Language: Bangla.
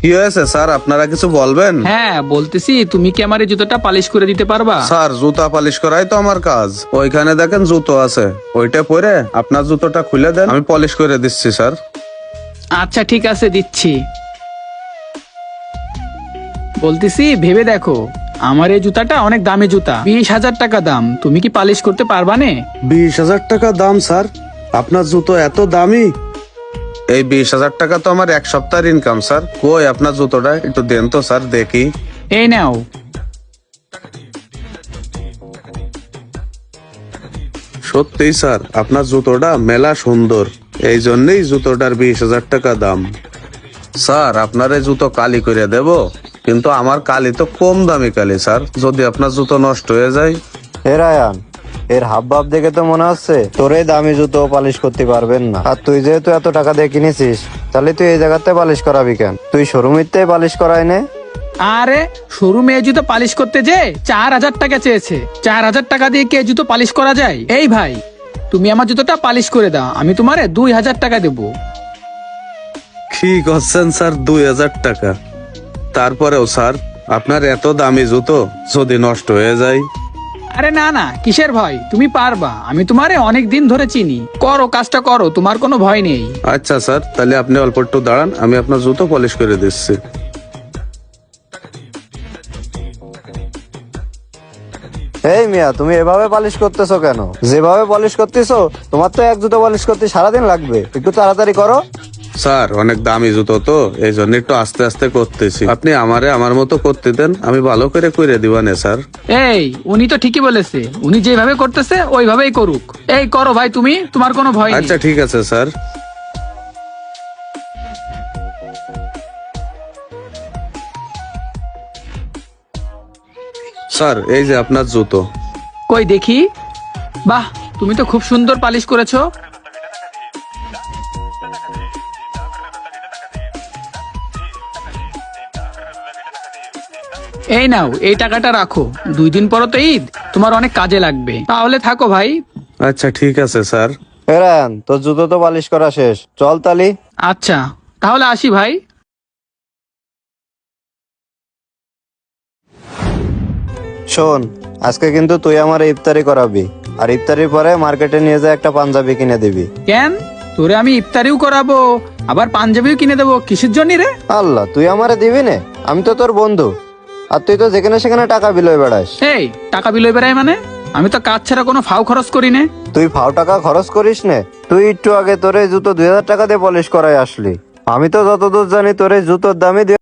কি হয়েছে স্যার, আপনারা কিছু বলবেন? হ্যাঁ বলতেছি, তুমি কি আমার এই জুতোটা পালিশ করে দিতে পারবা? স্যার, জুতা পালিশ করাই তো আমার কাজ। ওইখানে দেখেন জুতো আছে, ওইটা পরে আপনার জুতোটা খুলে দেন, আমি পলিশ করে দিচ্ছি স্যার। আচ্ছা ঠিক আছে, দিচ্ছি। বলতেছি ভেবে দেখো, আমার এই জুতাটা অনেক দামি জুতা, 20,000 টাকা দাম। তুমি কি পালিশ করতে পারবা নে? 20,000 টাকা দাম স্যার? আপনার জুতো এত দামি? এই 20,000 টাকা তো আমার এক সপ্তাহের ইনকাম স্যার। কই আপনার জুতোটা একটু দেন তো স্যার, দেখি। এই নাও। সত্যি স্যার, আপনার জুতোটা মেলা সুন্দর, এই জন্যই জুতোটার 20,000 টাকা দাম। স্যার, আপনার এই জুতো কালি করে দেব, কিন্তু আমার কালি তো কম দামি কালি স্যার, যদি আপনার জুতো নষ্ট হয়ে যায়। এ রায়ান, এর হাব ভাব দেখে তো মনে হচ্ছে তোর এই দামি জুতো পালিশ করতে পারবেন না। আর তুই যেহেতু এত টাকা দিয়ে কিনেছিস, তাহলে তুই এই জায়গাতে পালিশ করাবি কেন? তুই শোরুমেতে পালিশ করাই নে। আরে শোরুমে এই জুতো পালিশ করতে যে 4,000 টাকা চেয়েছে। 4,000 টাকা দিয়ে কি এই জুতো পালিশ করা যায়? এই ভাই, তুমি আমার জুতোটা পালিশ করে দাও, আমি তোমারে 2,000 টাকা দেবো। কি করছেন স্যার, 2,000 টাকা? তারপরেও স্যার, আপনার এত দামি জুতো যদি নষ্ট হয়ে যায়? আরে না না, কিসের ভয়, তুমি পারবা, আমি তোমারে অনেক দিন ধরে চিনি। করো কাজটা করো, তোমার কোনো ভয় নেই। আচ্ছা স্যার, তাহলে আপনি অল্প একটু দাঁড়ান, আমি আপনার জুতো পলিশ করে দিচ্ছি। এই মিয়া, তুমি এভাবে পালিশ করতেছো কেন? যেভাবে পালিশ করতেছো, তোমার তো এক জুতো পালিশ করতে সারাদিন লাগবে, একটু তাড়াতাড়ি করো। স্যার, অনেক দামি জুতো তো, এই জন্য একটু আস্তে আস্তে করতেছি। আপনি আমারে আমার মতো করতে দেন, আমি ভালো করে দিবানে স্যার। এই, উনি তো ঠিকই বলেছে, উনি যেভাবে করতেছে ওইভাবেই করুক। এই করো ভাই, তুমি, তোমার কোনো ভয় নেই। আচ্ছা ঠিক আছে স্যার। স্যার, এই যে আপনার জুতো। কই দেখি। বাহ, তুমি তো খুব সুন্দর পালিশ করেছো। এই নাও, এই টাকাটা রাখো, 2 দিন পর তো ঈদ, তোমার অনেক কাজে লাগবে। তাহলে থাকো ভাই। আচ্ছা ঠিক আছে স্যার। এ রায়ান, তোর জুতো তো পালিশ করা শেষ, চল তালি। আচ্ছা তাহলে আসি ভাই। শোন, আজকে কিন্তু তুই আমার ইফতারি করাবি, আর ইফতারির পরে মার্কেটে নিয়ে যা একটা পাঞ্জাবি কিনে দিবি। কেন, তোরে আমি ইফতারিও করাবো আবার পাঞ্জাবিও কিনে দেবো, কিসের জন্য রে? আল্লাহ, তুই আমারে দিবি নে? আমি তো তোর বন্ধু, আর তুই তো যেখানে সেখানে টাকা বিলোয় বেড়াস। এই, টাকা বিলোয় বেড়াই মানে? আমি তো কাজ ছাড়া কোনো ফাও খরচ করি না। তুই ফাও টাকা খরচ করিস নে? তুই একটু আগে তোর এই জুতো 2,000 টাকা দিয়ে পলিশ করাই আসলি। আমি তো যতদূর জানি তোর এই জুতোর দামই